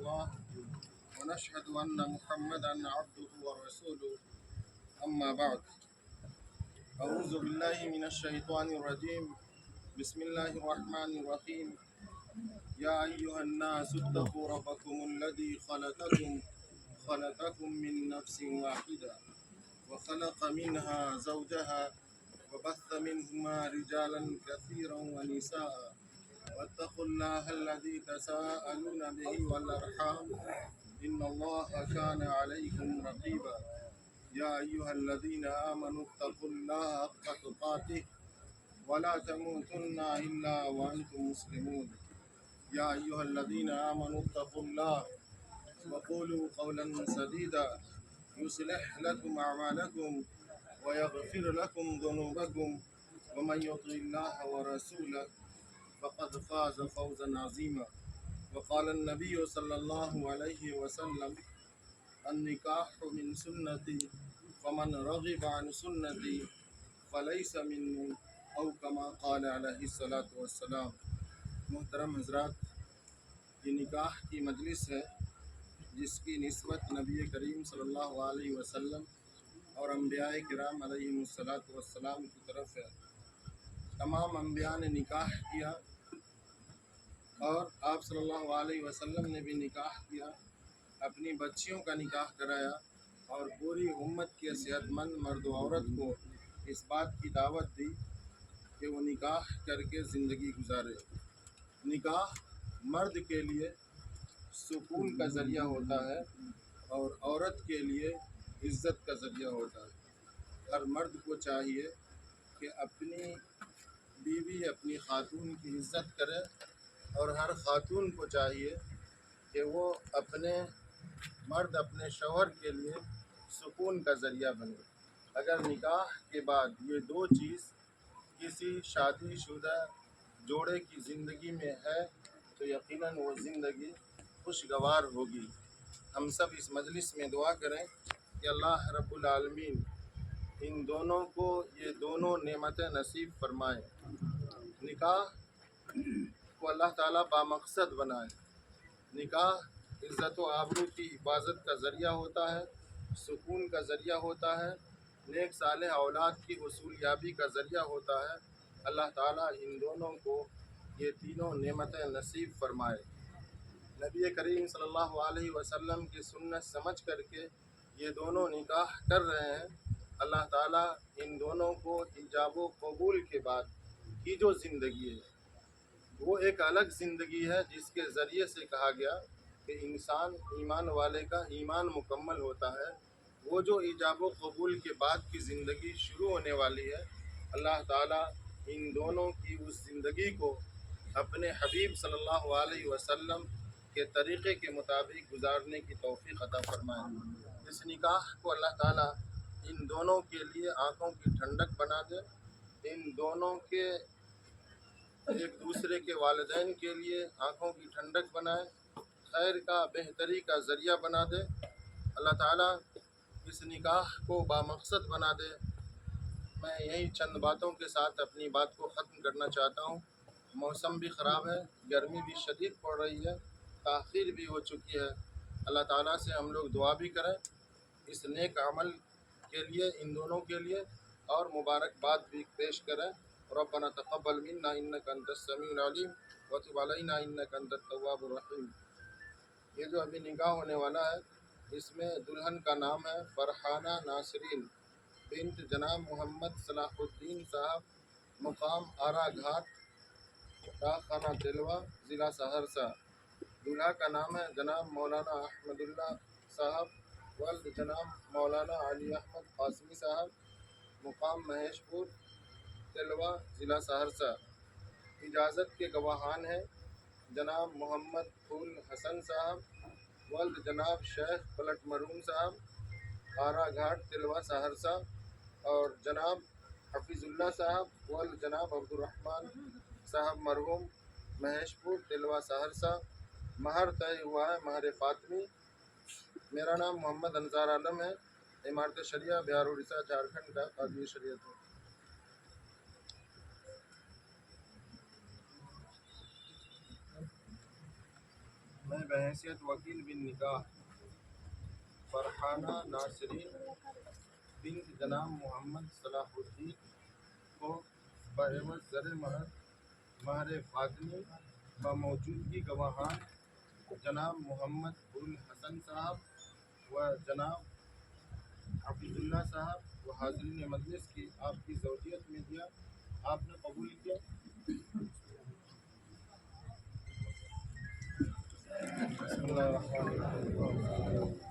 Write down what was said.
الله ونشهد أن محمدا عبده ورسوله أما بعد أعوذ بالله من الشيطان الرجيم بسم الله الرحمن الرحيم يا أيها الناس اتقوا ربكم الذي خلقكم من نفس واحدة وخلق منها زوجها وبث منهما رجالا كثيرا ونساء واتقوا الله الذي تساءلون به والأرحام إن الله كان عليكم رقيبا يا أيها الذين آمنوا اتقوا الله حق تقاته ولا تموتن إلا وأنتم مسلمون يا أيها الذين آمنوا اتقوا الله وقولوا قولا سديدا يصلح لكم أعمالكم ويغفر لكم ذنوبكم ومن يطع الله ورسوله فقد فاز فوزا عظيما وقال النبي صلى الله عليه وسلم النکاح من سنتی فمن رغب عن سنتی فلیس منی او کما قال علیہ الصلاۃ والسلام۔ محترم حضرات، یہ نکاح کی مجلس ہے جس کی نسبت نبی کریم صلی اللہ علیہ وسلم اور انبیاء کرام علیہ الصلاۃ والسلام کی طرف ہے۔ تمام انبیاء نے نکاح کیا اور آپ صلی اللہ علیہ وسلم نے بھی نکاح کیا، اپنی بچیوں کا نکاح کرایا اور پوری امت کے صحت مند مرد و عورت کو اس بات کی دعوت دی کہ وہ نکاح کر کے زندگی گزارے۔ نکاح مرد کے لیے سکون کا ذریعہ ہوتا ہے اور عورت کے لیے عزت کا ذریعہ ہوتا ہے۔ ہر مرد کو چاہیے کہ اپنی بیوی اپنی خاتون کی عزت کرے اور ہر خاتون کو چاہیے کہ وہ اپنے شوہر کے لیے سکون کا ذریعہ بنے۔ اگر نکاح کے بعد یہ دو چیز کسی شادی شدہ جوڑے کی زندگی میں ہے تو یقیناً وہ زندگی خوشگوار ہوگی۔ ہم سب اس مجلس میں دعا کریں کہ اللہ رب العالمین ان دونوں کو یہ دونوں نعمتیں نصیب فرمائیں۔ نکاح کو اللہ تعالیٰ بامقصد بنائے۔ نکاح عزت و آبرو کی حفاظت کا ذریعہ ہوتا ہے، سکون کا ذریعہ ہوتا ہے، نیک صالح اولاد کی حصولیابی کا ذریعہ ہوتا ہے۔ اللہ تعالیٰ ان دونوں کو یہ تینوں نعمتیں نصیب فرمائے۔ نبی کریم صلی اللہ علیہ وسلم کی سنت سمجھ کر کے یہ دونوں نکاح کر رہے ہیں۔ اللہ تعالیٰ ان دونوں کو ایجاب و قبول کے بعد کی جو زندگی ہے وہ ایک الگ زندگی ہے، جس کے ذریعے سے کہا گیا کہ انسان ایمان والے کا ایمان مکمل ہوتا ہے۔ وہ جو ایجاب و قبول کے بعد کی زندگی شروع ہونے والی ہے، اللہ تعالیٰ ان دونوں کی اس زندگی کو اپنے حبیب صلی اللہ علیہ وسلم کے طریقے کے مطابق گزارنے کی توفیق عطا فرمائے۔ اس نکاح کو اللہ تعالیٰ ان دونوں کے لیے آنکھوں کی ٹھنڈک بنا دے، ان دونوں کے ایک دوسرے کے والدین کے لیے آنکھوں کی ٹھنڈک بنائے، خیر کا بہتری کا ذریعہ بنا دے۔ اللہ تعالیٰ اس نکاح کو بامقصد بنا دے۔ میں یہی چند باتوں کے ساتھ اپنی بات کو ختم کرنا چاہتا ہوں۔ موسم بھی خراب ہے، گرمی بھی شدید پڑ رہی ہے، تاخیر بھی ہو چکی ہے۔ اللہ تعالیٰ سے ہم لوگ دعا بھی کریں اس نیک عمل کے لیے، ان دونوں کے لیے، اور مبارکباد بھی پیش کریں۔ ربنا تقبل منا انک انت السمیع العلیم وتب علینا انک انت التواب الرحیم۔ یہ جو ابھی نکاح ہونے والا ہے اس میں دلہن کا نام ہے فرحانہ ناصرین بنت جناب محمد صلاح الدین صاحب، مقام آرا گھاٹ، ڈاک خانہ تلوا، ضلع سہرسہ۔ دولہا کا نام ہے جناب مولانا احمد اللہ صاحب، والد جناب مولانا علی احمد قاسمی صاحب، مقام مہیش پور تلوا، ضلع سہرسہ۔ اجازت کے گواہان ہیں جناب محمد پھول حسن صاحب، والد جناب شیخ پلٹ مرحوم صاحب، آرا گھاٹ تلوا سہرسہ، اور جناب حفیظ اللہ صاحب، والد جناب عبدالرحمن صاحب مرحوم، مہیش پور تلوا سہرسہ۔ مہر طے ہوا ہے مہر فاطمی۔ میرا نام محمد انصار عالم ہے، امارت شریعہ بہار اڑیسہ جھارکھنڈ کا قاضی شریعت ہوں۔ میں بحیثیت وکیل بن نکاح فرحانہ ناصرین بنت جناب محمد صلاح الدین کو بعوض زر مہر فاطمی بموجودگی گواہان جناب محمد الحسن صاحب و جناب عبداللہ صاحب و حاضرین مجلس کی آپ کی زوجیت میں دیا، آپ نے قبول کیا؟ بسم اللہ الرحمن الرحیم۔